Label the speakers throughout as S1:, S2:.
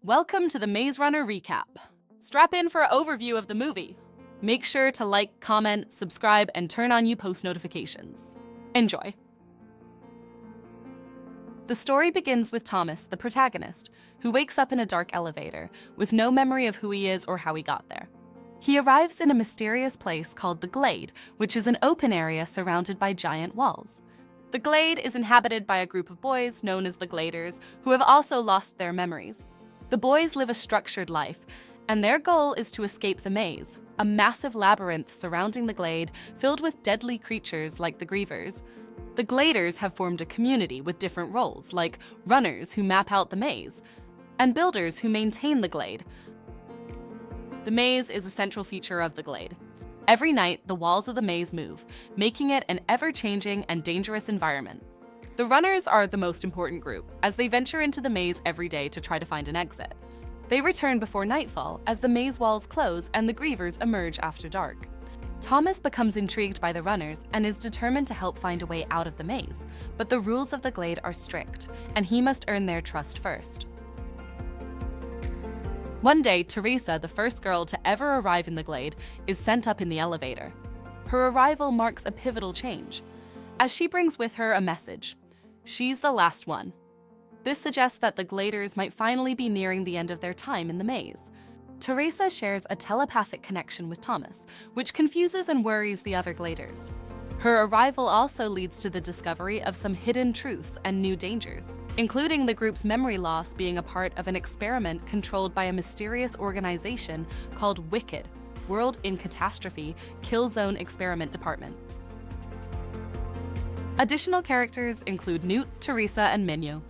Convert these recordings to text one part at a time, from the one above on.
S1: Welcome to the Maze Runner recap. Strap in for an overview of the movie. Make sure to like, comment, subscribe, and turn on post notifications. Enjoy. The story begins with Thomas, the protagonist, who wakes up in a dark elevator with no memory of who he is or how he got there. He arrives in a mysterious place called the Glade, which is an open area surrounded by giant walls. The Glade is inhabited by a group of boys known as the Gladers, who have also lost their memories. The boys live a structured life, and their goal is to escape the maze, a massive labyrinth surrounding the Glade filled with deadly creatures like the Grievers. The Gladers have formed a community with different roles, like runners who map out the maze, and builders who maintain the Glade. The maze is a central feature of the Glade. Every night, the walls of the maze move, making it an ever-changing and dangerous environment. The runners are the most important group, as they venture into the maze every day to try to find an exit. They return before nightfall as the maze walls close and the Grievers emerge after dark. Thomas becomes intrigued by the runners and is determined to help find a way out of the maze, but the rules of the Glade are strict, and he must earn their trust first. One day, Teresa, the first girl to ever arrive in the Glade, is sent up in the elevator. Her arrival marks a pivotal change, as she brings with her a message. She's the last one. This suggests that the Gladers might finally be nearing the end of their time in the maze. Teresa shares a telepathic connection with Thomas, which confuses and worries the other Gladers. Her arrival also leads to the discovery of some hidden truths and new dangers, including the group's memory loss being a part of an experiment controlled by a mysterious organization called WICKED, World in Catastrophe Kill Zone Experiment Department. Additional characters include Newt, Teresa, and Minyo.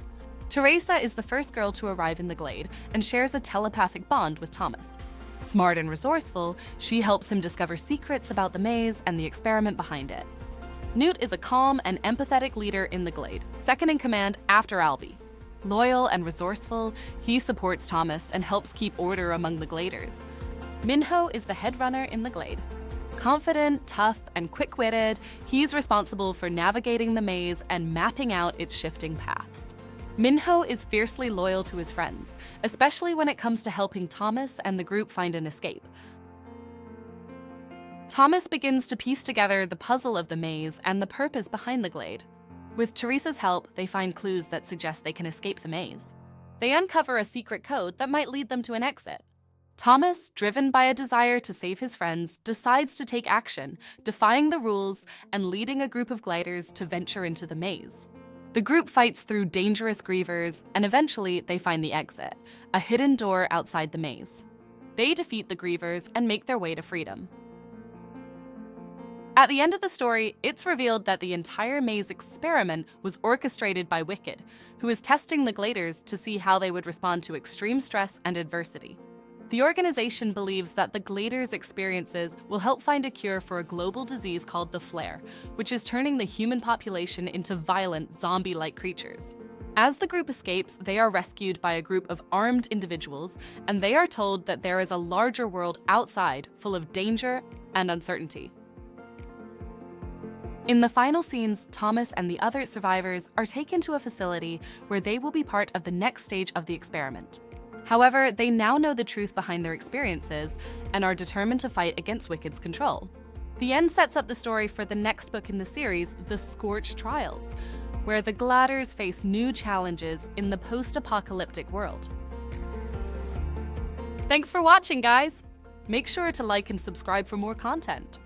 S1: Teresa is the first girl to arrive in the Glade and shares a telepathic bond with Thomas. Smart and resourceful, she helps him discover secrets about the maze and the experiment behind it. Newt is a calm and empathetic leader in the Glade, second in command after Albie. Loyal and resourceful, he supports Thomas and helps keep order among the Gladers. Minho is the head runner in the Glade. Confident, tough, and quick-witted, he's responsible for navigating the maze and mapping out its shifting paths. Minho is fiercely loyal to his friends, especially when it comes to helping Thomas and the group find an escape. Thomas begins to piece together the puzzle of the maze and the purpose behind the Glade. With Teresa's help, they find clues that suggest they can escape the maze. They uncover a secret code that might lead them to an exit. Thomas, driven by a desire to save his friends, decides to take action, defying the rules and leading a group of gliders to venture into the maze. The group fights through dangerous Grievers, and eventually they find the exit, a hidden door outside the maze. They defeat the Grievers and make their way to freedom. At the end of the story, it's revealed that the entire maze experiment was orchestrated by WICKED, who is testing the Gladers to see how they would respond to extreme stress and adversity. The organization believes that the Gladers' experiences will help find a cure for a global disease called the Flare, which is turning the human population into violent, zombie-like creatures. As the group escapes, they are rescued by a group of armed individuals, and they are told that there is a larger world outside full of danger and uncertainty. In the final scenes, Thomas and the other survivors are taken to a facility where they will be part of the next stage of the experiment. However, they now know the truth behind their experiences and are determined to fight against WICKED's control. The end sets up the story for the next book in the series, The Scorched Trials, where the Gladers face new challenges in the post-apocalyptic world. Thanks for watching, guys! Make sure to like and subscribe for more content.